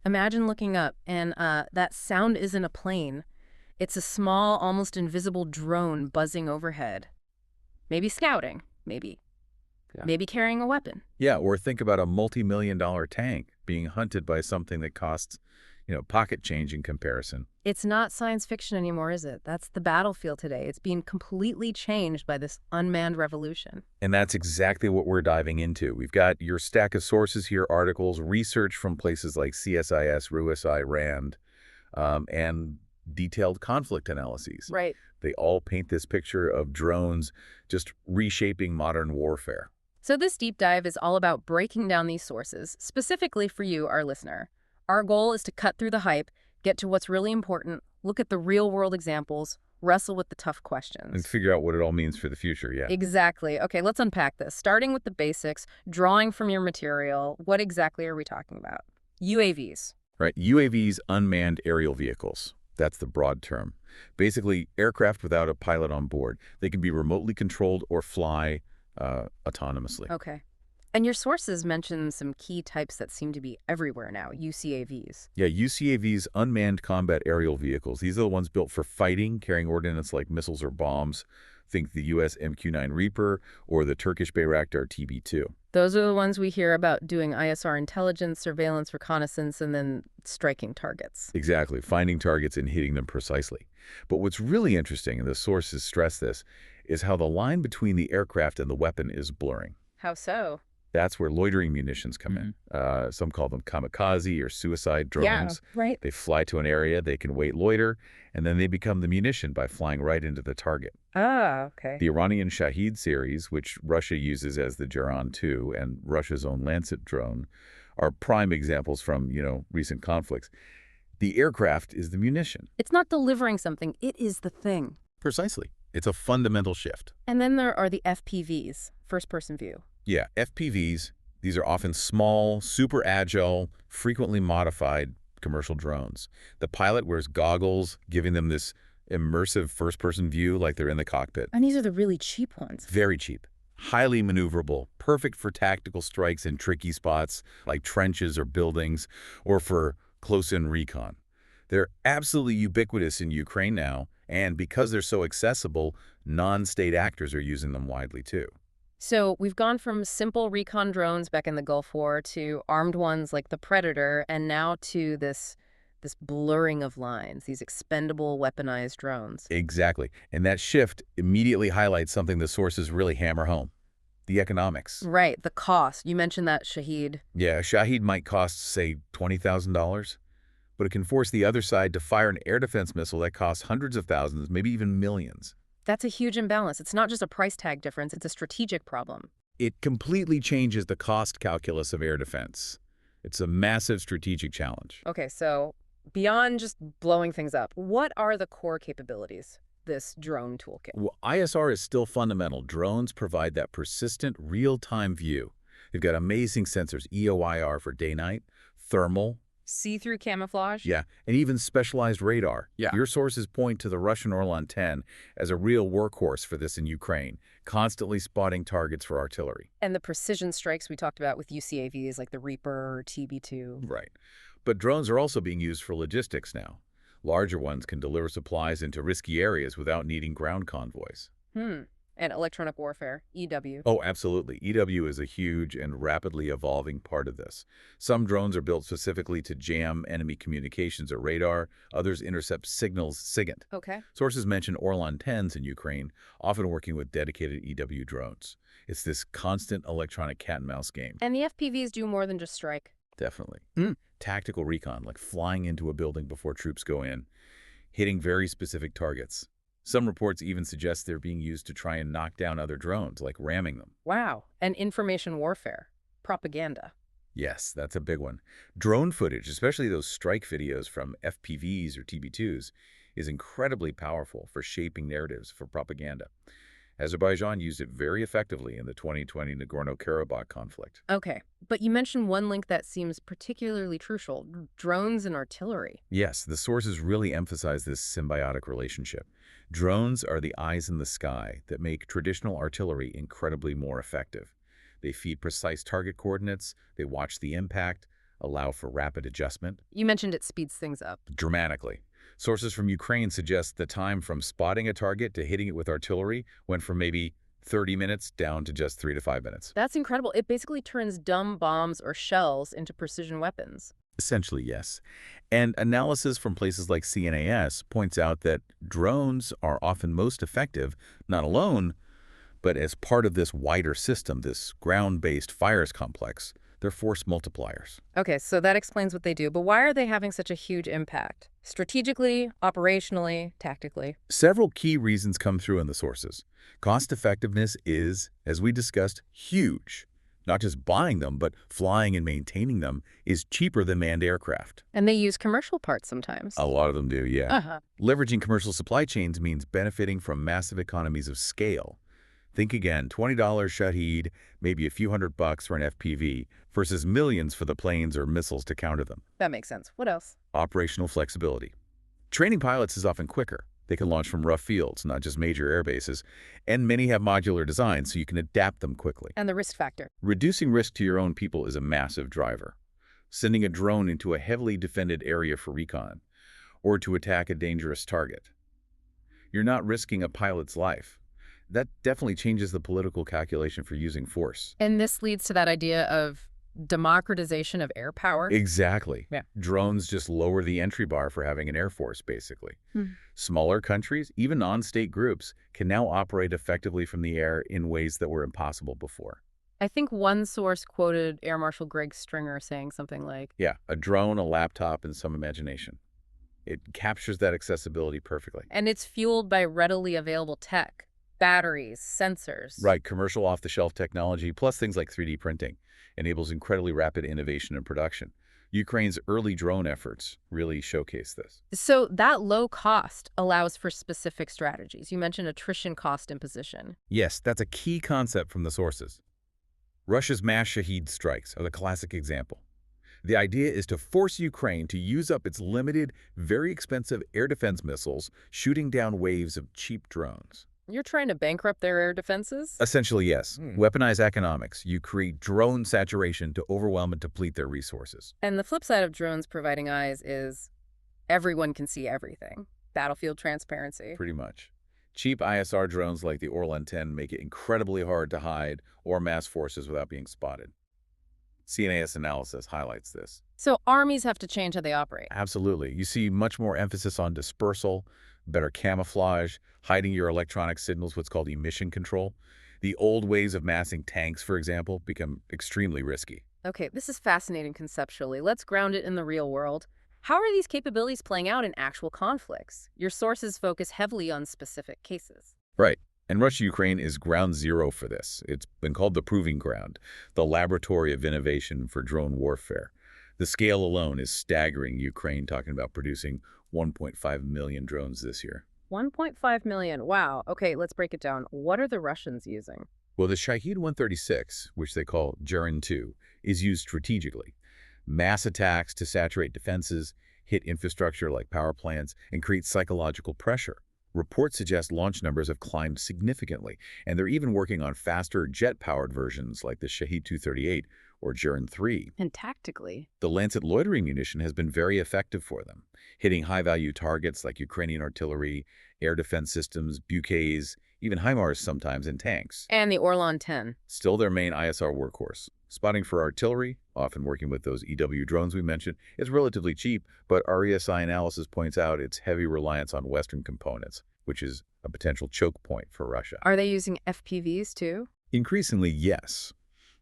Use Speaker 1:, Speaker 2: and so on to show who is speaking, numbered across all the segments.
Speaker 1: Imagine looking up and that sound isn't a plane. It's a small, almost invisible drone buzzing overhead. Maybe scouting, maybe.
Speaker 2: Yeah.
Speaker 1: Maybe carrying a weapon.
Speaker 2: Yeah, or think about a multi-million-dollar tank being hunted by something that costs, pocket change in comparison.
Speaker 1: It's not science fiction anymore, is it? That's the battlefield today. It's being completely changed by this unmanned revolution.
Speaker 2: And that's exactly what we're diving into. We've got your stack of sources here, articles, research from places like CSIS, RUSI, RAND, and detailed conflict analyses.
Speaker 1: Right.
Speaker 2: They all paint this picture of drones just reshaping modern warfare.
Speaker 1: So this deep dive is all about breaking down these sources, specifically for you, our listener. Our goal is to cut through the hype, get to what's really important, look at the real-world examples, wrestle with the tough
Speaker 2: And
Speaker 1: questions.
Speaker 2: figure out what it all means for the future, yeah.
Speaker 1: Exactly. Okay, let's unpack this. Starting with the basics, drawing from your material, what exactly are we talking about? UAVs.
Speaker 2: Right, UAVs, unmanned aerial vehicles. That's the broad term. Basically, aircraft without a pilot on board. They can be remotely controlled or fly autonomously.
Speaker 1: Okay. And your sources mention some key types that seem to be everywhere now, UCAVs.
Speaker 2: Yeah, UCAVs, unmanned combat aerial vehicles. These are the ones built for fighting, carrying ordnance like missiles or bombs. Think the U.S. MQ-9 Reaper or the Turkish Bayraktar TB2.
Speaker 1: Those are the ones we hear about doing ISR intelligence, surveillance, reconnaissance, and then striking targets.
Speaker 2: Exactly, finding targets and hitting them precisely. But what's really interesting, and the sources stress this, is how the line between the aircraft and the weapon is blurring.
Speaker 1: How so?
Speaker 2: That's where loitering munitions come in. Some call them kamikaze or suicide
Speaker 1: Yeah,
Speaker 2: drones.
Speaker 1: right.
Speaker 2: They fly to an area, they can wait loiter, and then they become the munition by flying right into the target.
Speaker 1: Ah, okay.
Speaker 2: The Iranian Shahid series, which Russia uses as the Jaran 2 and Russia's own Lancet drone, are prime examples from, recent conflicts. The aircraft is the munition.
Speaker 1: It's not delivering something, it is the thing.
Speaker 2: Precisely. It's a fundamental shift.
Speaker 1: And then there are the FPVs, first-person view.
Speaker 2: Yeah, FPVs, these are often small, super agile, frequently modified commercial drones. The pilot wears goggles, giving them this immersive first-person view like they're in the cockpit.
Speaker 1: And these are the really cheap ones.
Speaker 2: Very cheap, highly maneuverable, perfect for tactical strikes in tricky spots like trenches or buildings, or for close-in recon. They're absolutely ubiquitous in Ukraine now, and because they're so accessible, non-state actors are using them widely too.
Speaker 1: So we've gone from simple recon drones back in the Gulf War to armed ones like the Predator, and now to this blurring of lines, these expendable weaponized drones.
Speaker 2: Exactly. And that shift immediately highlights something the sources really hammer home: the economics.
Speaker 1: Right, the cost. You mentioned that, Shahid.
Speaker 2: Yeah, a Shahid might cost, say, $20,000, but it can force the other side to fire an air defense missile that costs hundreds of thousands, maybe even millions.
Speaker 1: That's a huge imbalance. It's not just a price tag difference, it's a strategic problem.
Speaker 2: It completely changes the cost calculus of air defense. It's a massive strategic challenge.
Speaker 1: Okay, so beyond just blowing things up, what are the core capabilities, this drone toolkit?
Speaker 2: Well, ISR is still fundamental. Drones provide that persistent, real-time view. They've got amazing sensors, EOIR for day-night, thermal,
Speaker 1: See-through camouflage?
Speaker 2: yeah, and even specialized radar.
Speaker 1: Yeah.
Speaker 2: Your sources point to the Russian Orlan 10 as a real workhorse for this in Ukraine, constantly spotting targets for artillery.
Speaker 1: And the precision strikes we talked about with UCAVs like the Reaper or TB2.
Speaker 2: Right. But drones are also being used for logistics now. Larger ones can deliver supplies into risky areas without needing ground convoys.
Speaker 1: And electronic warfare, EW.
Speaker 2: Oh, absolutely. EW is a huge and rapidly evolving part of this. Some drones are built specifically to jam enemy communications or radar. Others intercept signals SIGINT.
Speaker 1: Okay.
Speaker 2: Sources mention Orlan 10s in Ukraine, often working with dedicated EW drones. It's this constant electronic cat-and-mouse game.
Speaker 1: And the FPVs do more than just strike.
Speaker 2: Definitely. Tactical recon, like flying into a building before troops go in, hitting very specific targets. Some reports even suggest they're being used to try and knock down other drones, like ramming them.
Speaker 1: Wow. And information warfare, propaganda.
Speaker 2: Yes, that's a big one. Drone footage, especially those strike videos from FPVs or TB2s, is incredibly powerful for shaping narratives for propaganda. Azerbaijan used it very effectively in the 2020 Nagorno-Karabakh conflict.
Speaker 1: Okay. But you mentioned one link that seems particularly crucial, drones and artillery.
Speaker 2: Yes, the sources really emphasize this symbiotic relationship. Drones are the eyes in the sky that make traditional artillery incredibly more effective. They feed precise target coordinates, they watch the impact, allow for rapid adjustment
Speaker 1: You mentioned it speeds things up.
Speaker 2: dramatically. Sources from Ukraine suggest the time from spotting a target to hitting it with artillery went from maybe 30 minutes down to just 3 to 5 minutes.
Speaker 1: That's incredible. It basically turns dumb bombs or shells into precision weapons.
Speaker 2: Essentially, yes. And analysis from places like CNAS points out that drones are often most effective, not alone, but as part of this wider system, this ground-based fires complex. They're force multipliers.
Speaker 1: Okay, so that explains what they do, but why are they having such a huge impact? Strategically, operationally, tactically?
Speaker 2: Several key reasons come through in the sources. Cost effectiveness is, as we discussed, huge. Not just buying them, but flying and maintaining them is cheaper than manned aircraft.
Speaker 1: And they use commercial parts sometimes.
Speaker 2: A lot of them do, yeah.
Speaker 1: Uh-huh.
Speaker 2: Leveraging commercial supply chains means benefiting from massive economies of scale. Think again, $20 Shahed, maybe a few $100 for an FPV, versus millions for the planes or missiles to counter them.
Speaker 1: That makes sense. What else?
Speaker 2: Operational flexibility. Training pilots is often quicker. They can launch from rough fields, not just major air bases, and many have modular designs so you can adapt them quickly.
Speaker 1: And the risk factor.
Speaker 2: Reducing risk to your own people is a massive driver. Sending a drone into a heavily defended area for recon, or to attack a dangerous target. You're not risking a pilot's life. That definitely changes the political calculation for using force.
Speaker 1: And this leads to that idea of democratization of air power.
Speaker 2: Exactly.
Speaker 1: Yeah.
Speaker 2: Drones just lower the entry bar for having an air force, basically. Smaller countries, even non-state groups, can now operate effectively from the air in ways that were impossible before.
Speaker 1: I think one source quoted Air Marshal Greg Stringer saying something like,
Speaker 2: Yeah, a drone, a laptop, and some imagination. It captures that accessibility perfectly.
Speaker 1: and it's fueled by readily available tech, batteries, sensors.
Speaker 2: Right, commercial off-the-shelf technology, plus things like 3D printing, enables incredibly rapid innovation and production. Ukraine's early drone efforts really showcase this.
Speaker 1: So that low cost allows for specific strategies. You mentioned attrition cost imposition.
Speaker 2: Yes, that's a key concept from the sources. Russia's mass Shahed strikes are the classic example. The idea is to force Ukraine to use up its limited, very expensive air defense missiles, shooting down waves of cheap drones.
Speaker 1: You're trying to bankrupt their air defenses?
Speaker 2: Essentially, yes. Weaponize economics. You create drone saturation to overwhelm and deplete their resources.
Speaker 1: And the flip side of drones providing eyes is everyone can see everything. Battlefield transparency.
Speaker 2: Pretty much. Cheap ISR drones like the Orlan 10 make it incredibly hard to hide or mass forces without being spotted. CNAS analysis highlights this.
Speaker 1: So armies have to change how they operate.
Speaker 2: Absolutely. You see much more emphasis on dispersal, better camouflage, hiding your electronic signals, what's called emission control. The old ways of massing tanks, for example, become extremely risky.
Speaker 1: Okay, this is fascinating conceptually. Let's ground it in the real world. How are these capabilities playing out in actual conflicts? Your sources focus heavily on specific cases.
Speaker 2: Right. And Russia-Ukraine is ground zero for this. It's been called the proving ground, the laboratory of innovation for drone warfare. The scale alone is staggering. Ukraine talking about producing 1.5 million drones this year.
Speaker 1: 1.5 million. Wow. Okay, let's break it down. What are the Russians using?
Speaker 2: Well, the Shahed 136, which they call Gerin 2, is used strategically. Mass attacks to saturate defenses, hit infrastructure like power plants, and create psychological pressure. Reports suggest launch numbers have climbed significantly, and they're even working on faster jet-powered versions like the Shahed 238 or Gerin 3.
Speaker 1: And tactically?
Speaker 2: The Lancet loitering munition has been very effective for them, hitting high-value targets like Ukrainian artillery, air defense systems, Bukays, even HIMARS sometimes, and tanks.
Speaker 1: And the Orlan 10.
Speaker 2: Still their main ISR workhorse. Spotting for artillery, often working with those EW drones we mentioned, is relatively cheap, but RESI analysis points out its heavy reliance on Western components, which is a potential choke point for Russia.
Speaker 1: Are they using FPVs too?
Speaker 2: Increasingly, yes.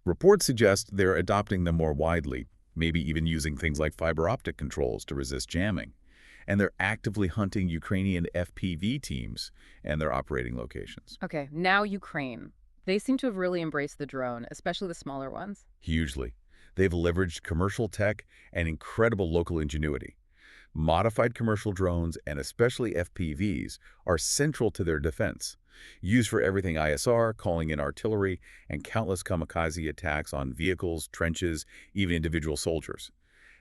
Speaker 2: Reports suggest they're adopting them more widely, maybe even using things like fiber optic controls to resist jamming. And they're actively hunting Ukrainian FPV teams and their operating locations.
Speaker 1: Okay, now Ukraine. They seem to have really embraced the drone, especially the smaller ones.
Speaker 2: Hugely. They've leveraged commercial tech and incredible local ingenuity. Modified commercial drones, and especially FPVs, are central to their defense. Used for everything ISR, calling in artillery, and countless kamikaze attacks on vehicles, trenches, even individual soldiers.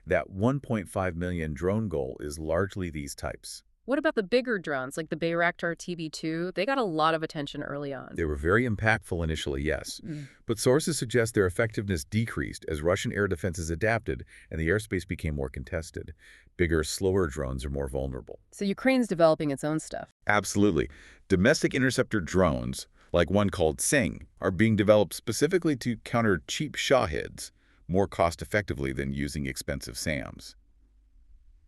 Speaker 2: That 1.5 million drone goal is largely these types.
Speaker 1: What about the bigger drones, like the Bayraktar TB2? They got a lot of attention early on.
Speaker 2: They were very impactful initially, yes.
Speaker 1: Mm.
Speaker 2: But sources suggest their effectiveness decreased as Russian air defenses adapted and the airspace became more contested. Bigger, slower drones are more vulnerable.
Speaker 1: So Ukraine's developing its own stuff.
Speaker 2: Absolutely. Domestic interceptor drones, like one called Sing, are being developed specifically to counter cheap Shaheeds more cost-effectively than using expensive SAMs.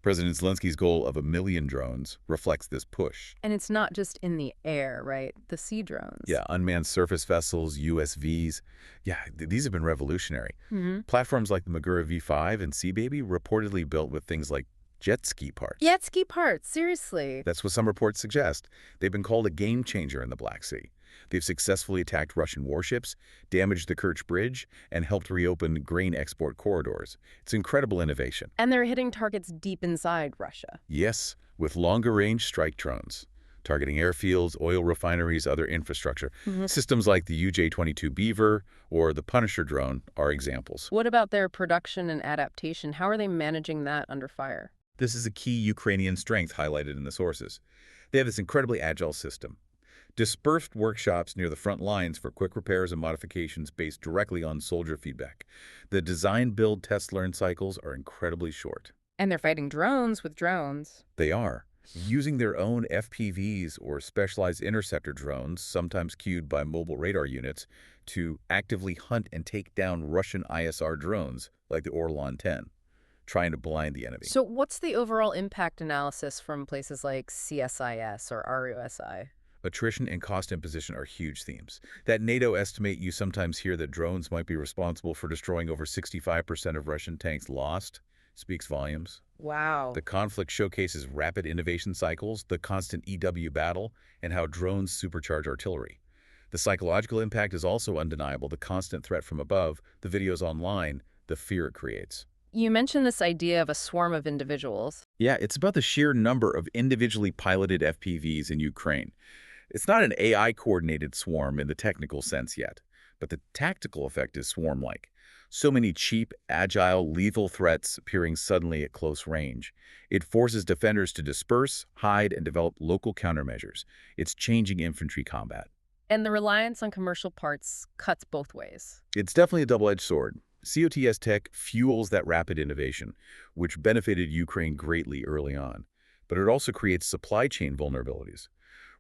Speaker 2: President Zelensky's goal of 1 million drones reflects this push.
Speaker 1: And it's not just in the air, right? The sea drones.
Speaker 2: Yeah, unmanned surface vessels, USVs. Yeah, these have been revolutionary.
Speaker 1: Mm-hmm.
Speaker 2: Platforms like the Magura V5 and Sea Baby reportedly built with things like jet ski parts.
Speaker 1: Jet ski parts, seriously.
Speaker 2: That's what some reports suggest. They've been called a game changer in the Black Sea. They've successfully attacked Russian warships, damaged the Kerch Bridge, and helped reopen grain export corridors. It's incredible innovation.
Speaker 1: And they're hitting targets deep inside Russia.
Speaker 2: Yes, with longer-range strike drones, targeting airfields, oil refineries, other infrastructure.
Speaker 1: Mm-hmm.
Speaker 2: Systems like the UJ-22 Beaver or the Punisher drone are examples.
Speaker 1: What about their production and adaptation? How are they managing that under fire?
Speaker 2: This is a key Ukrainian strength highlighted in the sources. They have this incredibly agile system. Dispersed workshops near the front lines for quick repairs and modifications based directly on soldier feedback. The design, build, test, learn cycles are incredibly short.
Speaker 1: And they're fighting drones with drones.
Speaker 2: They are. Using their own FPVs or specialized interceptor drones, sometimes cued by mobile radar units, to actively hunt and take down Russian ISR drones like the Orlan 10, trying to blind the enemy.
Speaker 1: So what's the overall impact analysis from places like CSIS or RUSI?
Speaker 2: Attrition and cost imposition are huge themes. That NATO estimate you sometimes hear that drones might be responsible for destroying over 65% of Russian tanks lost speaks volumes.
Speaker 1: Wow.
Speaker 2: The conflict showcases rapid innovation cycles, the constant EW battle, and how drones supercharge artillery. The psychological impact is also undeniable, the constant threat from above, the videos online, the fear it creates.
Speaker 1: You mentioned this idea of a swarm of individuals.
Speaker 2: Yeah, it's about the sheer number of individually piloted FPVs in Ukraine. It's not an AI-coordinated swarm in the technical sense yet, but the tactical effect is swarm-like. So many cheap, agile, lethal threats appearing suddenly at close range. It forces defenders to disperse, hide, and develop local countermeasures. It's changing infantry combat.
Speaker 1: And the reliance on commercial parts cuts both ways.
Speaker 2: It's definitely a double-edged sword. COTS tech fuels that rapid innovation, which benefited Ukraine greatly early on. But it also creates supply chain vulnerabilities.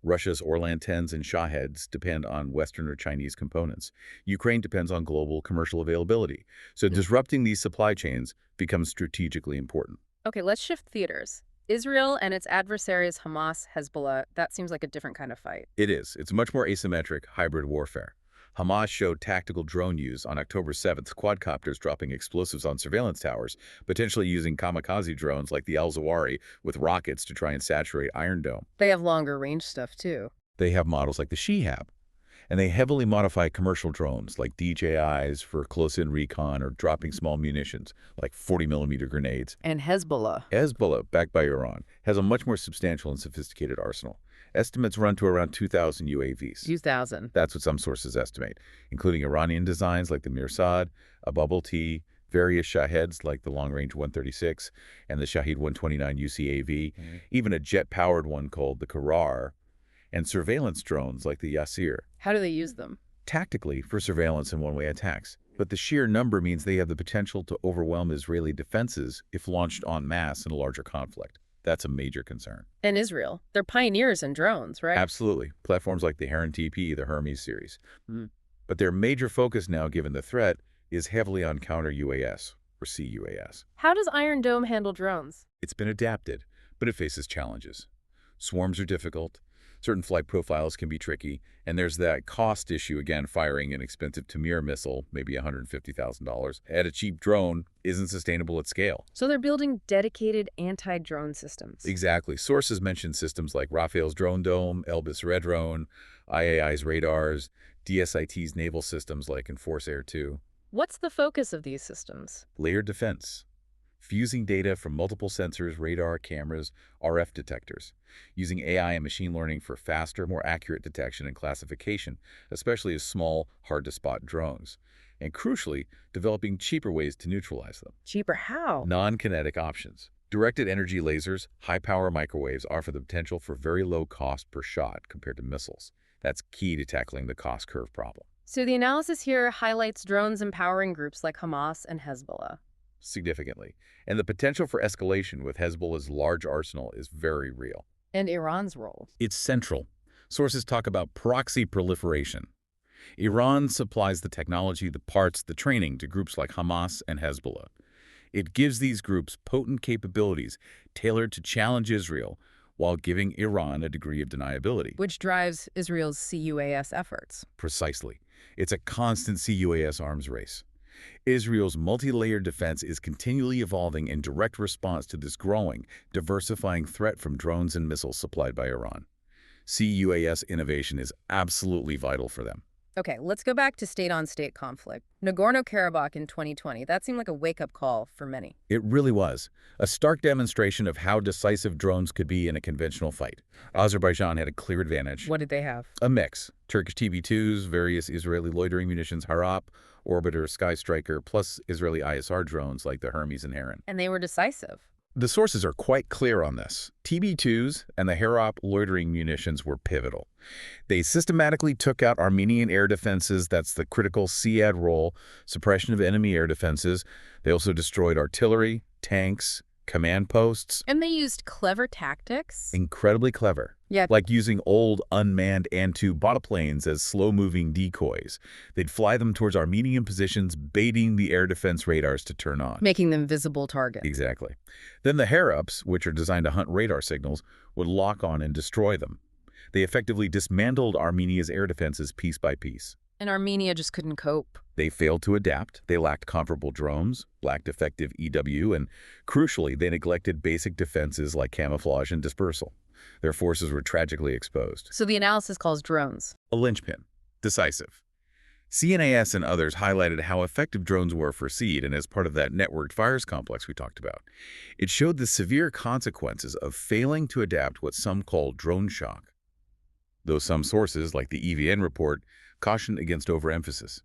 Speaker 2: Russia's Orlan 10s and Shaheeds depend on Western or Chinese components. Ukraine depends on global commercial availability. So disrupting these supply chains becomes strategically important.
Speaker 1: Okay, let's shift theaters. Israel and its adversaries Hamas, Hezbollah, that seems like a different kind of fight.
Speaker 2: It is. It's much more asymmetric, hybrid warfare. Hamas showed tactical drone use on October 7th, quadcopters dropping explosives on surveillance towers, potentially using kamikaze drones like the Al-Zawahiri with rockets to try and saturate Iron Dome.
Speaker 1: They have longer range stuff, too.
Speaker 2: They have models like the Shihab, and they heavily modify commercial drones like DJIs for close-in recon or dropping small munitions like 40-millimeter grenades.
Speaker 1: And Hezbollah.
Speaker 2: Hezbollah, backed by Iran, has a much more substantial and sophisticated arsenal. Estimates run to around 2,000 UAVs.
Speaker 1: 2,000.
Speaker 2: That's what some sources estimate, including Iranian designs like the Mirsad, a Bubble T, various Shaheeds like the long-range 136 and the Shahed 129 UCAV, even a jet-powered one called the Karar, and surveillance drones like the Yasir.
Speaker 1: How do they use them?
Speaker 2: Tactically for surveillance and one-way attacks. But the sheer number means they have the potential to overwhelm Israeli defenses if launched en masse in a larger conflict. That's a major concern.
Speaker 1: And Israel. They're pioneers in drones, right?
Speaker 2: Absolutely. Platforms like the Heron TP, the Hermes series. But their major focus now, given the threat, is heavily on counter-UAS, or CUAS.
Speaker 1: How does Iron Dome handle drones?
Speaker 2: It's been adapted, but it faces challenges. Swarms are difficult, certain flight profiles can be tricky, and there's that cost issue, again, firing an expensive Tamir missile, maybe $150,000, at a cheap drone isn't sustainable at scale.
Speaker 1: So they're building dedicated anti-drone systems.
Speaker 2: Exactly. Sources mention systems like Rafael's Drone Dome, Elbis Red Drone, IAI's radars, DSIT's naval systems like Enforce Air 2.
Speaker 1: What's the focus of these systems?
Speaker 2: Layered defense. Fusing data from multiple sensors, radar, cameras, RF detectors, using AI and machine learning for faster, more accurate detection and classification, especially of small, hard-to-spot drones, and crucially, developing cheaper ways to neutralize them.
Speaker 1: Cheaper how?
Speaker 2: Non-kinetic options. Directed energy lasers, high-power microwaves offer the potential for very low cost per shot compared to missiles. That's key to tackling the cost curve problem.
Speaker 1: So the analysis here highlights drones empowering groups like Hamas and Hezbollah.
Speaker 2: Significantly. And the potential for escalation with Hezbollah's large arsenal is very real.
Speaker 1: And Iran's role.
Speaker 2: It's central. Sources talk about proxy proliferation. Iran supplies the technology, the parts, the training to groups like Hamas and Hezbollah. It gives these groups potent capabilities tailored to challenge Israel while giving Iran a degree of deniability.
Speaker 1: Which drives Israel's CUAS efforts.
Speaker 2: Precisely. It's a constant CUAS arms race. Israel's multi-layered defense is continually evolving in direct response to this growing, diversifying threat from drones and missiles supplied by Iran. CUAS innovation is absolutely vital for them.
Speaker 1: Okay, let's go back to state-on-state conflict. Nagorno-Karabakh in 2020, that seemed like a wake-up call for many.
Speaker 2: It really was. A stark demonstration of how decisive drones could be in a conventional fight. Azerbaijan had a clear advantage.
Speaker 1: What did they have?
Speaker 2: A mix. Turkish TB2s, various Israeli loitering munitions, Harap, Orbiter, Sky Striker, plus Israeli ISR drones like the Hermes and Heron.
Speaker 1: And they were decisive.
Speaker 2: The sources are quite clear on this. TB2s and the Harap loitering munitions were pivotal. They systematically took out Armenian air defenses, that's the critical SEAD role, suppression of enemy air defenses. They also destroyed artillery, tanks, command posts.
Speaker 1: And they used clever tactics.
Speaker 2: Incredibly clever.
Speaker 1: Yeah.
Speaker 2: Like using old unmanned An-2 monoplanes as slow-moving decoys. They'd fly them towards Armenian positions, baiting the air defense radars to turn on.
Speaker 1: Making them visible targets.
Speaker 2: Exactly. Then the Haraps, which are designed to hunt radar signals, would lock on and destroy them. They effectively dismantled Armenia's air defenses piece by piece.
Speaker 1: And Armenia just couldn't cope.
Speaker 2: They failed to adapt, they lacked comparable drones, lacked effective EW, and crucially, they neglected basic defenses like camouflage and dispersal. Their forces were tragically exposed.
Speaker 1: So the analysis calls drones
Speaker 2: a linchpin. Decisive. CNAS and others highlighted how effective drones were for SEAD, and as part of that networked fires complex we talked about. It showed the severe consequences of failing to adapt what some call drone shock. Though some sources, like the EVN report, cautioned against overemphasis.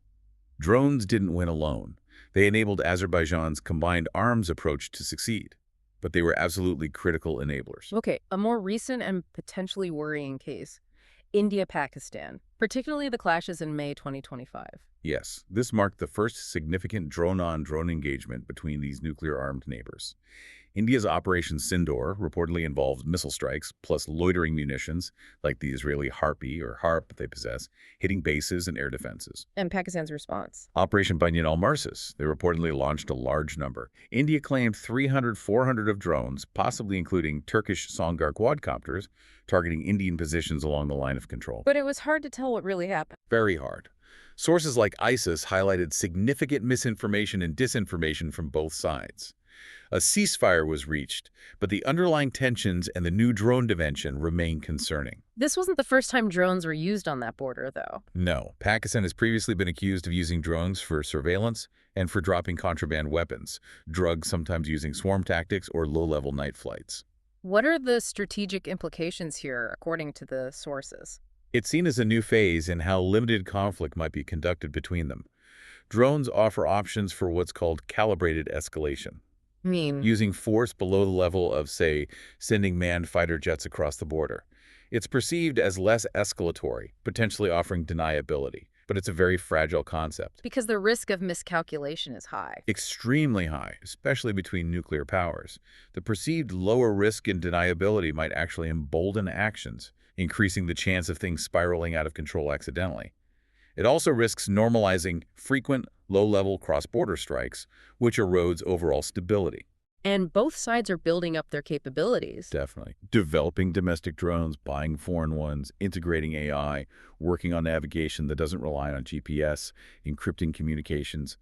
Speaker 2: Drones didn't win alone. They enabled Azerbaijan's combined arms approach to succeed, but they were absolutely critical enablers.
Speaker 1: Okay, a more recent and potentially worrying case. India-Pakistan, particularly the clashes in May 2025.
Speaker 2: Yes, this marked the first significant drone-on-drone engagement between these nuclear-armed neighbors. India's Operation Sindoor reportedly involved missile strikes, plus loitering munitions, like the Israeli Harpy or HARP they possess, hitting bases and air defenses.
Speaker 1: And Pakistan's response?
Speaker 2: Operation Banyan al-Marsis, they reportedly launched a large number. India claimed 300, 400 of drones, possibly including Turkish Songar quadcopters, targeting Indian positions along the line of control.
Speaker 1: But it was hard to tell what really happened.
Speaker 2: Very hard. Sources like ISIS highlighted significant misinformation and disinformation from both sides. A ceasefire was reached, but the underlying tensions and the new drone dimension remain concerning.
Speaker 1: This wasn't the first time drones were used on that border, though.
Speaker 2: No, Pakistan has previously been accused of using drones for surveillance and for dropping contraband weapons, drugs sometimes using swarm tactics or low-level night flights.
Speaker 1: What are the strategic implications here, according to the sources?
Speaker 2: It's seen as a new phase in how limited conflict might be conducted between them. Drones offer options for what's called calibrated escalation. Using force below the level of, say, sending manned fighter jets across the border. It's perceived as less escalatory, potentially offering deniability, but it's a very fragile concept.
Speaker 1: Because the risk of miscalculation is high.
Speaker 2: Extremely high, especially between nuclear powers. The perceived lower risk and deniability might actually embolden actions, increasing the chance of things spiraling out of control accidentally. It also risks normalizing frequent, low-level cross-border strikes, which erodes overall stability.
Speaker 1: And both sides are building up their capabilities.
Speaker 2: Definitely. Developing domestic drones, buying foreign ones, integrating AI, working on navigation that doesn't rely on GPS, encrypting communications.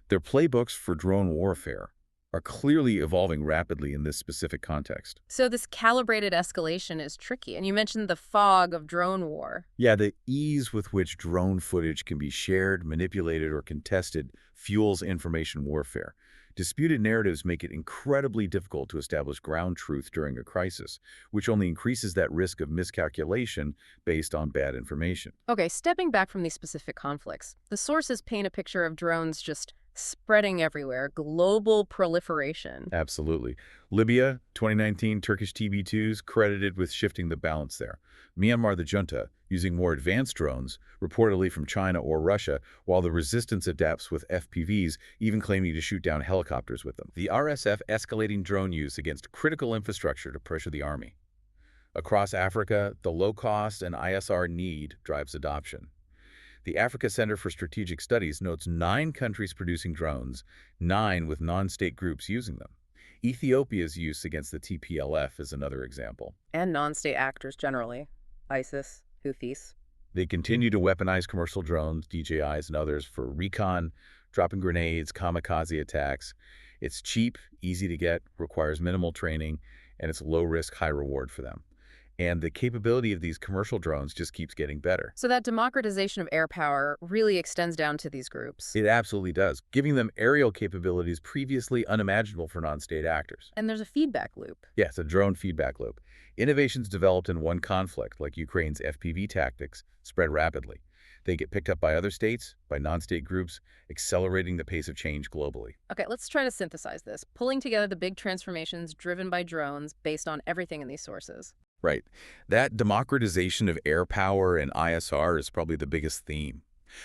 Speaker 2: Their playbooks for drone warfare are clearly evolving rapidly in this specific context.
Speaker 1: So this calibrated escalation is tricky, and you mentioned the fog of drone war.
Speaker 2: Yeah, the ease with which drone footage can be shared, manipulated, or contested fuels information warfare. Disputed narratives make it incredibly difficult to establish ground truth during a crisis, which only increases that risk of miscalculation based on bad information.
Speaker 1: Okay, stepping back from these specific conflicts, the sources paint a picture of drones just Spreading everywhere, global proliferation.
Speaker 2: Absolutely. Libya, 2019, Turkish TB2s credited with shifting the balance there. Myanmar, the junta, using more advanced drones, reportedly from China or Russia, while the resistance adapts with FPVs, even claiming to shoot down helicopters with them. The RSF escalating drone use against critical infrastructure to pressure the army. Across Africa, the low cost and ISR need drives adoption. The Africa Center for Strategic Studies notes 9 countries producing drones, 9 with non-state groups using them. Ethiopia's use against the TPLF is another example.
Speaker 1: And non-state actors generally. ISIS, Houthis.
Speaker 2: They continue to weaponize commercial drones, DJIs, and others for recon, dropping grenades, kamikaze attacks. It's cheap, easy to get, requires minimal training, and it's low risk, high reward for them. And the capability of these commercial drones just keeps getting better.
Speaker 1: So that democratization of air power really extends down to these groups.
Speaker 2: It absolutely does, giving them aerial capabilities previously unimaginable for non-state actors.
Speaker 1: And there's a feedback loop.
Speaker 2: Yes, a drone feedback loop. Innovations developed in one conflict, like Ukraine's FPV tactics, spread rapidly. They get picked up by other states, by non-state groups, accelerating the pace of change globally.
Speaker 1: Okay, let's try to synthesize this, pulling together the big transformations driven by drones based on everything in these sources.
Speaker 2: Right. That democratization of air power and ISR is probably the biggest theme.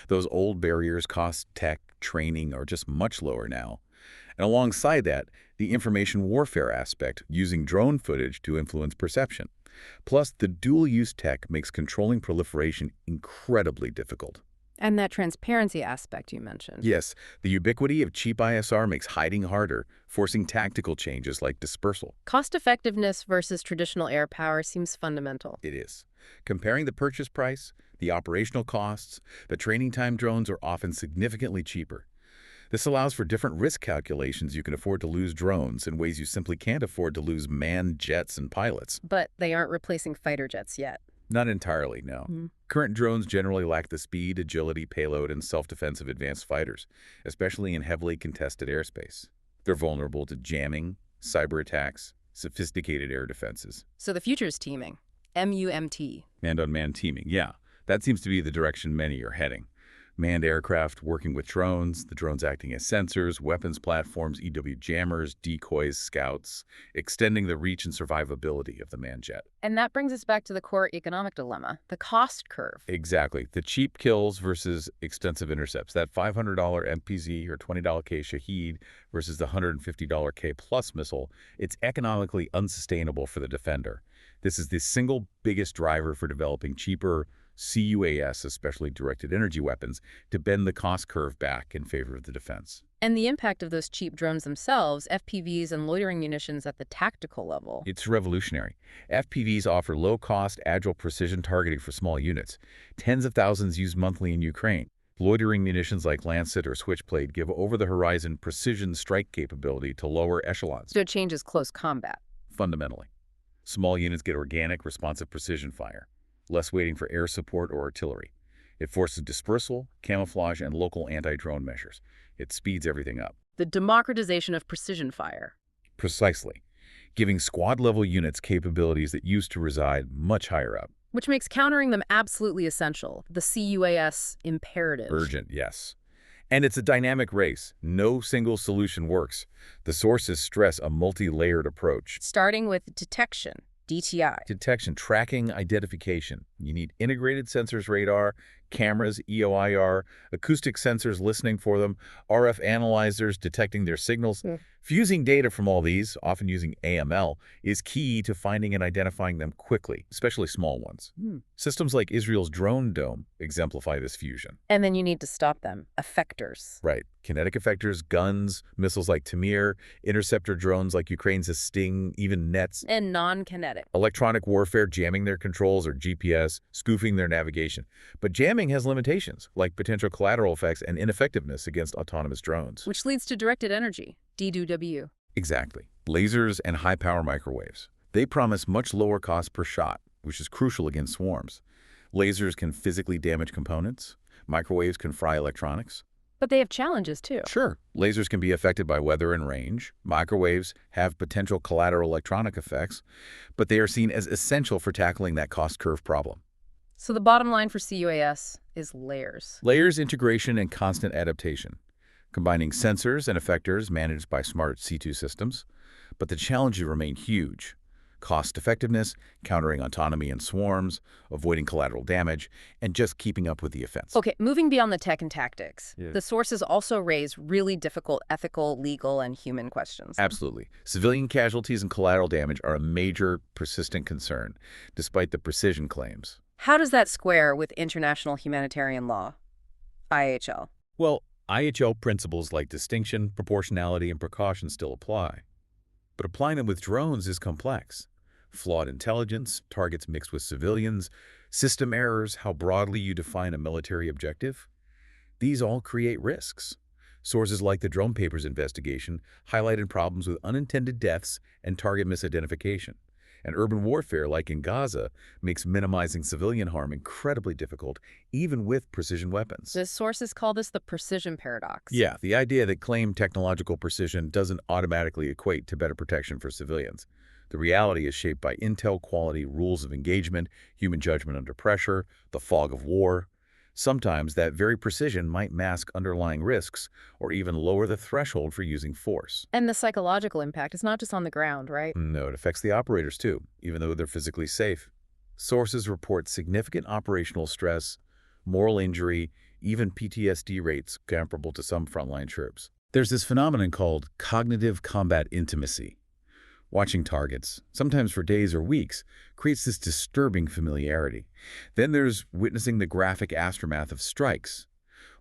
Speaker 2: Those old barriers, cost, tech, training, are just much lower now. And alongside that, the information warfare aspect, using drone footage to influence perception. Plus, the dual-use tech makes controlling proliferation incredibly difficult.
Speaker 1: And that transparency aspect you mentioned.
Speaker 2: Yes, the ubiquity of cheap ISR makes hiding harder, forcing tactical changes like dispersal.
Speaker 1: Cost-effectiveness versus traditional air power seems fundamental.
Speaker 2: It is. Comparing the purchase price, the operational costs, the training time, drones are often significantly cheaper. This allows for different risk calculations. You can afford to lose drones in ways you simply can't afford to lose manned jets and pilots.
Speaker 1: But they aren't replacing fighter jets yet.
Speaker 2: Not entirely, no. Current drones generally lack the speed, agility, payload, and self-defense of advanced fighters, especially in heavily contested airspace. They're vulnerable to jamming, cyber attacks, sophisticated air defenses.
Speaker 1: So the future's teaming. MUMT.
Speaker 2: Manned-on-manned teaming, yeah. That seems to be the direction many are heading. Manned aircraft working with drones, the drones acting as sensors, weapons platforms, EW jammers, decoys, scouts, extending the reach and survivability of the manned jet.
Speaker 1: And that brings us back to the core economic dilemma, the cost curve.
Speaker 2: Exactly. The cheap kills versus extensive intercepts. That $500 MPZ or $20 K Shahed versus the $150 K plus missile, it's economically unsustainable for the defender. This is the single biggest driver for developing cheaper CUAS, especially directed energy weapons, to bend the cost curve back in favor of the defense.
Speaker 1: And the impact of those cheap drones themselves, FPVs and loitering munitions at the tactical level.
Speaker 2: It's revolutionary. FPVs offer low-cost, agile precision targeting for small units. Tens of thousands used monthly in Ukraine. Loitering munitions like Lancet or Switchblade give over-the-horizon precision strike capability to lower echelons.
Speaker 1: So it changes close combat.
Speaker 2: Fundamentally. Small units get organic, responsive precision fire, less waiting for air support or artillery. It forces dispersal, camouflage, and local anti-drone measures. It speeds everything up.
Speaker 1: The democratization of precision fire.
Speaker 2: Precisely. Giving squad-level units capabilities that used to reside much higher up.
Speaker 1: Which makes countering them absolutely essential. The CUAS imperative.
Speaker 2: Urgent, yes. And it's a dynamic race. No single solution works. The sources stress a multi-layered approach.
Speaker 1: Starting with detection. DTI.
Speaker 2: Detection, tracking, identification. You need integrated sensors, radar, cameras, EOIR, acoustic sensors listening for them, RF analyzers detecting their signals. Fusing data from all these, often using AML, is key to finding and identifying them quickly, especially small ones. Systems like Israel's Drone Dome exemplify this fusion.
Speaker 1: And then you need to stop them. Effectors.
Speaker 2: Right. Kinetic effectors, guns, missiles like Tamir, interceptor drones like Ukraine's Sting, even nets.
Speaker 1: And non-kinetic.
Speaker 2: Electronic warfare, jamming their controls or GPS, spoofing their navigation. But jamming has limitations, like potential collateral effects and ineffectiveness against autonomous drones.
Speaker 1: Which leads to directed energy. DDW.
Speaker 2: Exactly. Lasers and high-power microwaves. They promise much lower cost per shot, which is crucial against swarms. Lasers can physically damage components. Microwaves can fry electronics.
Speaker 1: But they have challenges, too.
Speaker 2: Sure. Lasers can be affected by weather and range. Microwaves have potential collateral electronic effects, but they are seen as essential for tackling that cost curve problem.
Speaker 1: So the bottom line for CUAS is layers.
Speaker 2: Layers, integration, and constant adaptation. combining sensors and effectors managed by smart C2 systems. But the challenges remain huge. Cost-effectiveness, countering autonomy in swarms, avoiding collateral damage, and just keeping up with the offense.
Speaker 1: Okay, moving beyond the tech and tactics,
Speaker 2: Yeah.
Speaker 1: the sources also raise really difficult ethical, legal, and human questions.
Speaker 2: Absolutely. Civilian casualties and collateral damage are a major, persistent concern, despite the precision claims.
Speaker 1: How does that square with international humanitarian law, IHL?
Speaker 2: Well, IHL principles like distinction, proportionality, and precaution still apply. But applying them with drones is complex. Flawed intelligence, targets mixed with civilians, system errors, how broadly you define a military objective. These all create risks. Sources like the Drone Papers investigation highlighted problems with unintended deaths and target misidentification. And urban warfare, like in Gaza, makes minimizing civilian harm incredibly difficult, even with precision weapons.
Speaker 1: The sources call this the precision paradox.
Speaker 2: Yeah, the idea that claimed technological precision doesn't automatically equate to better protection for civilians. The reality is shaped by intel quality, rules of engagement, human judgment under pressure, the fog of war. Sometimes that very precision might mask underlying risks or even lower the threshold for using force.
Speaker 1: And the psychological impact is not just on the ground, right?
Speaker 2: No, it affects the operators too, even though they're physically safe. Sources report significant operational stress, moral injury, even PTSD rates comparable to some frontline troops. There's this phenomenon called cognitive combat intimacy. Watching targets, sometimes for days or weeks, creates this disturbing familiarity. Then there's witnessing the graphic aftermath of strikes.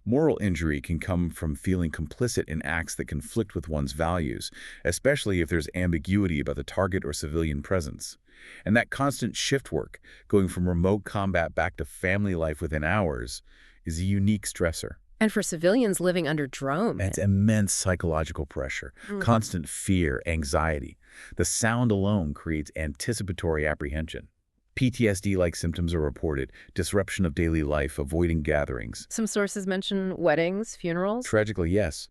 Speaker 2: Moral injury can come from feeling complicit in acts that conflict with one's values, especially if there's ambiguity about the target or civilian presence. And that constant shift work, going from remote combat back to family life within hours, is a unique stressor.
Speaker 1: And for civilians living under drone.
Speaker 2: That's immense psychological pressure, constant fear, anxiety. The sound alone creates anticipatory apprehension. PTSD-like symptoms are reported, disruption of daily life, avoiding gatherings.
Speaker 1: Some sources mention weddings, funerals.
Speaker 2: Tragically, yes.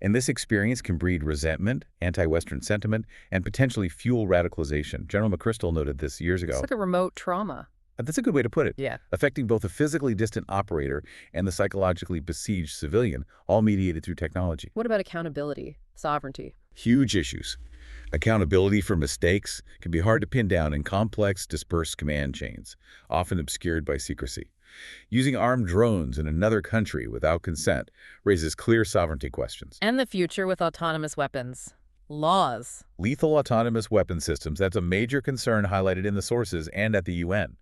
Speaker 2: And this experience can breed resentment, anti-Western sentiment, and potentially fuel radicalization. General McChrystal noted this years ago.
Speaker 1: It's like a remote trauma.
Speaker 2: That's a good way to put it.
Speaker 1: Yeah.
Speaker 2: Affecting both a physically distant operator and the psychologically besieged civilian, all mediated through technology.
Speaker 1: What about accountability, sovereignty?
Speaker 2: Huge issues. Accountability for mistakes can be hard to pin down in complex, dispersed command chains, often obscured by secrecy. Using armed drones in another country without consent raises clear sovereignty questions.
Speaker 1: And the future with autonomous weapons. Laws.
Speaker 2: Lethal autonomous weapon systems, that's a major concern highlighted in the sources and at the UN.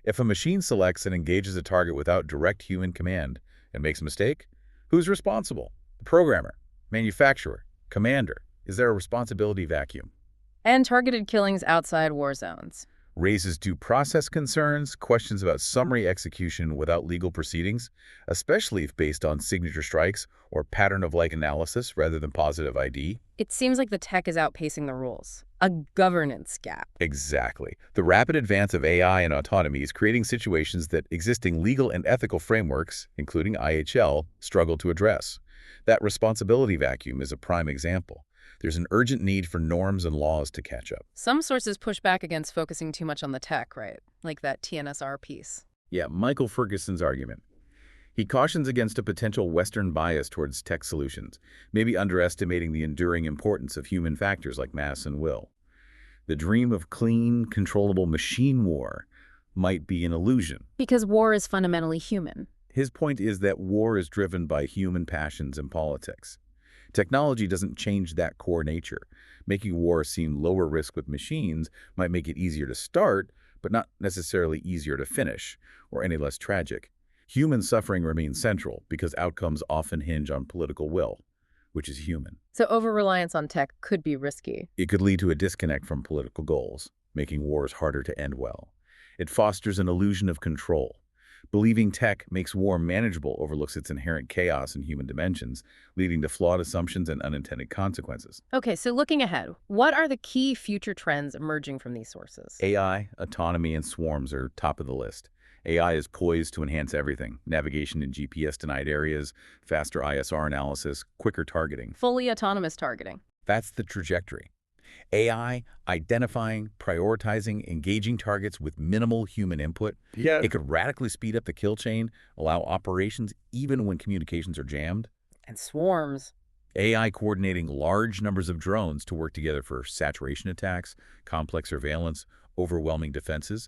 Speaker 2: If a machine selects and engages a target without direct human command and makes a mistake, who's responsible? The programmer, manufacturer, commander. Is there a responsibility vacuum?
Speaker 1: And targeted killings outside war zones.
Speaker 2: Raises due process concerns, questions about summary execution without legal proceedings, especially if based on signature strikes or pattern-of-like analysis rather than positive ID.
Speaker 1: It seems like the tech is outpacing the rules. A governance gap.
Speaker 2: Exactly. The rapid advance of AI and autonomy is creating situations that existing legal and ethical frameworks, including IHL, struggle to address. That responsibility vacuum is a prime example. There's an urgent need for norms and laws to catch up.
Speaker 1: Some sources push back against focusing too much on the tech, right? Like that TNSR piece.
Speaker 2: Yeah, Michael Ferguson's argument. He cautions against a potential Western bias towards tech solutions, maybe underestimating the enduring importance of human factors like mass and will. The dream of clean, controllable machine war might be an illusion.
Speaker 1: Because war is fundamentally human.
Speaker 2: His point is that war is driven by human passions and politics. Technology doesn't change that core nature. Making war seem lower risk with machines might make it easier to start, but not necessarily easier to finish, or any less tragic. Human suffering remains central because outcomes often hinge on political will, which is human.
Speaker 1: So over-reliance on tech could be risky.
Speaker 2: It could lead to a disconnect from political goals, making wars harder to end well. It fosters an illusion of control. Believing tech makes war manageable overlooks its inherent chaos and human dimensions, leading to flawed assumptions and unintended consequences.
Speaker 1: Okay, so looking ahead, what are the key future trends emerging from these sources?
Speaker 2: AI, autonomy, and swarms are top of the list. AI is poised to enhance everything: navigation in GPS-denied areas, faster ISR analysis, quicker targeting.
Speaker 1: Fully autonomous targeting.
Speaker 2: That's the trajectory. AI identifying, prioritizing, engaging targets with minimal human input. It could radically speed up the kill chain, allow operations even when communications are jammed.
Speaker 1: And swarms.
Speaker 2: AI coordinating large numbers of drones to work together for saturation attacks, complex surveillance, overwhelming defenses.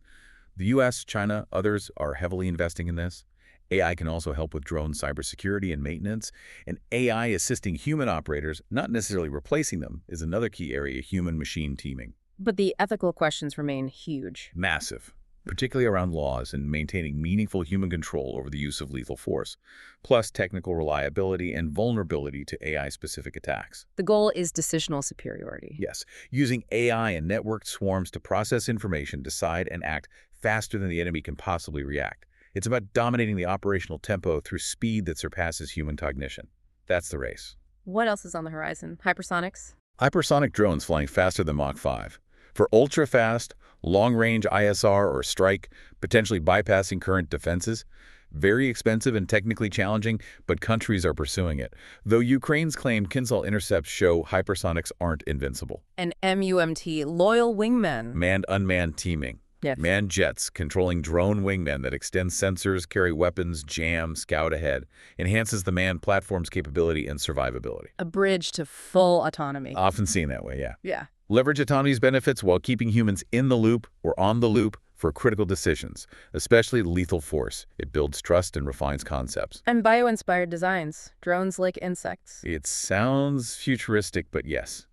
Speaker 2: The US, China, others are heavily investing in this. AI can also help with drone cybersecurity and maintenance, and AI assisting human operators, not necessarily replacing them, is another key area: human-machine teaming.
Speaker 1: But the ethical questions remain huge.
Speaker 2: Massive, particularly around laws and maintaining meaningful human control over the use of lethal force, plus technical reliability and vulnerability to AI-specific attacks.
Speaker 1: The goal is decisional superiority.
Speaker 2: Yes, using AI and networked swarms to process information, decide, and act faster than the enemy can possibly react. It's about dominating the operational tempo through speed that surpasses human cognition. That's the race.
Speaker 1: What else is on the horizon? Hypersonics?
Speaker 2: Hypersonic drones flying faster than Mach 5. For ultra-fast, long-range ISR or strike, potentially bypassing current defenses. Very expensive and technically challenging, but countries are pursuing it. Though Ukraine's claimed Kinzhal intercepts show hypersonics aren't invincible.
Speaker 1: And MUMT, loyal wingmen.
Speaker 2: Manned-unmanned teaming.
Speaker 1: Yes.
Speaker 2: Manned jets controlling drone wingmen that extend sensors, carry weapons, jam, scout ahead, enhances the manned platform's capability and survivability.
Speaker 1: A bridge to full autonomy.
Speaker 2: Often seen that way, yeah.
Speaker 1: Yeah.
Speaker 2: Leverage autonomy's benefits while keeping humans in the loop or on the loop for critical decisions, especially lethal force. It builds trust and refines concepts.
Speaker 1: And bio-inspired designs. Drones like insects.
Speaker 2: It sounds futuristic, but yes.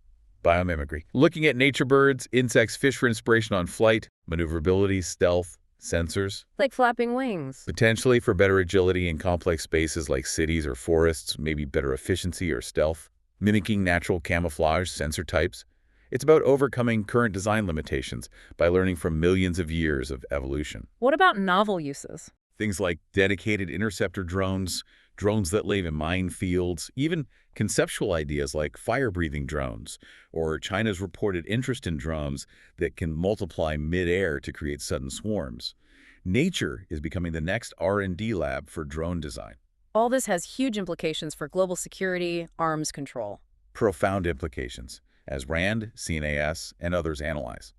Speaker 2: Biomimicry. Looking at nature birds, insects, fish for inspiration on flight, maneuverability, stealth, sensors.
Speaker 1: Like flapping wings.
Speaker 2: Potentially for better agility in complex spaces like cities or forests, maybe better efficiency or stealth. Mimicking natural camouflage sensor types. It's about overcoming current design limitations by learning from millions of years of evolution.
Speaker 1: What about novel uses?
Speaker 2: Things like dedicated interceptor drones, drones that live in minefields, even conceptual ideas like fire-breathing drones, or China's reported interest in drones that can multiply mid-air to create sudden swarms. Nature is becoming the next R&D lab for drone design.
Speaker 1: All this has huge implications for global security, arms control.
Speaker 2: Profound implications, as RAND, CNAS, and others analyze.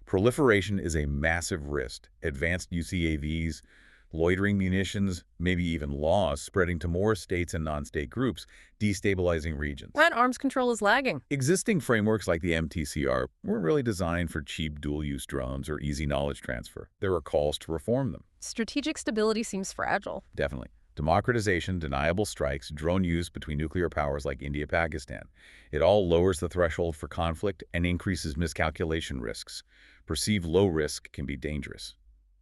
Speaker 2: Proliferation is a massive risk. Advanced UCAVs, loitering munitions, maybe even laws spreading to more states and non-state groups, destabilizing regions.
Speaker 1: And arms control is lagging.
Speaker 2: Existing frameworks like the MTCR weren't really designed for cheap dual-use drones or easy knowledge transfer. There are calls to reform them.
Speaker 1: Strategic stability seems fragile.
Speaker 2: Definitely. Democratization, deniable strikes, drone use between nuclear powers like India, Pakistan. It all lowers the threshold for conflict and increases miscalculation risks. Perceived low risk can be dangerous.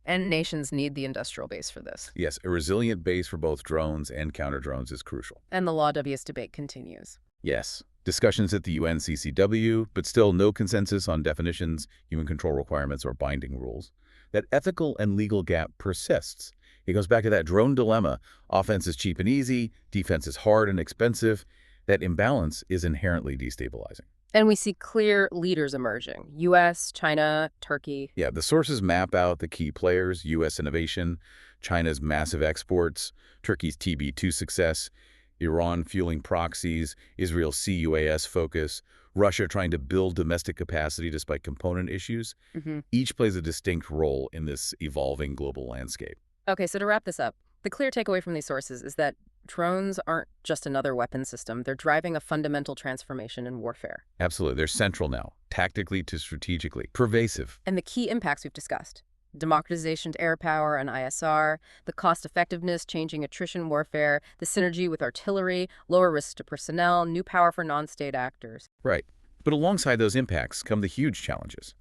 Speaker 1: And nations need the industrial base for this.
Speaker 2: Yes, a resilient base for both drones and counter-drones is crucial.
Speaker 1: And the law W's debate continues.
Speaker 2: Yes. Discussions at the UNCCW, but still no consensus on definitions, human control requirements, or binding rules. That ethical and legal gap persists. It goes back to that drone dilemma. Offense is cheap and easy, defense is hard and expensive. That imbalance is inherently destabilizing.
Speaker 1: And we see clear leaders emerging. U.S., China, Turkey.
Speaker 2: Yeah, the sources map out the key players: U.S. innovation, China's massive exports, Turkey's TB2 success, Iran fueling proxies, Israel's CUAS focus, Russia trying to build domestic capacity despite component issues. Each plays a distinct role in this evolving global landscape.
Speaker 1: Okay, so to wrap this up, the clear takeaway from these sources is that drones aren't just another weapon system. They're driving a fundamental transformation in warfare.
Speaker 2: Absolutely. They're central now, tactically to strategically, pervasive.
Speaker 1: And the key impacts we've discussed: democratization to air power and ISR, the cost-effectiveness, changing attrition warfare, the synergy with artillery, lower risk to personnel, new power for non-state actors.
Speaker 2: Right. But alongside those impacts come the huge challenges.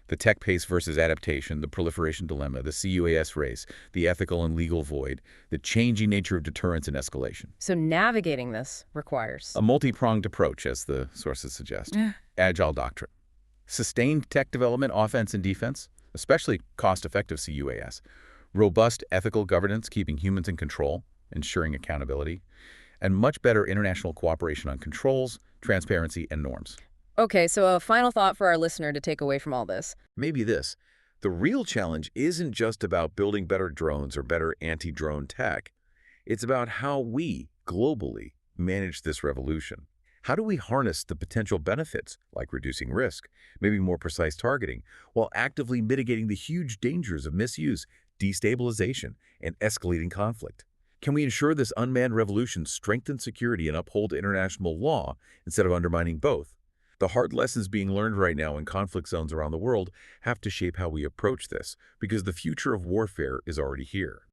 Speaker 2: The tech pace versus adaptation, the proliferation dilemma, the CUAS race, the ethical and legal void, the changing nature of deterrence and escalation.
Speaker 1: So navigating this requires
Speaker 2: A multi-pronged approach, as the sources suggest. Agile doctrine. Sustained tech development, offense and defense, especially cost-effective CUAS. Robust ethical governance, keeping humans in control, ensuring accountability. And much better international cooperation on controls, transparency, and norms.
Speaker 1: Okay, so a final thought for our listener to take away from all this.
Speaker 2: Maybe this. The real challenge isn't just about building better drones or better anti-drone tech. It's about how we, globally, manage this revolution. How do we harness the potential benefits, like reducing risk, maybe more precise targeting, while actively mitigating the huge dangers of misuse, destabilization, and escalating conflict? Can we ensure this unmanned revolution strengthens security and uphold international law instead of undermining both? The hard lessons being learned right now in conflict zones around the world have to shape how we approach this, because the future of warfare is already here.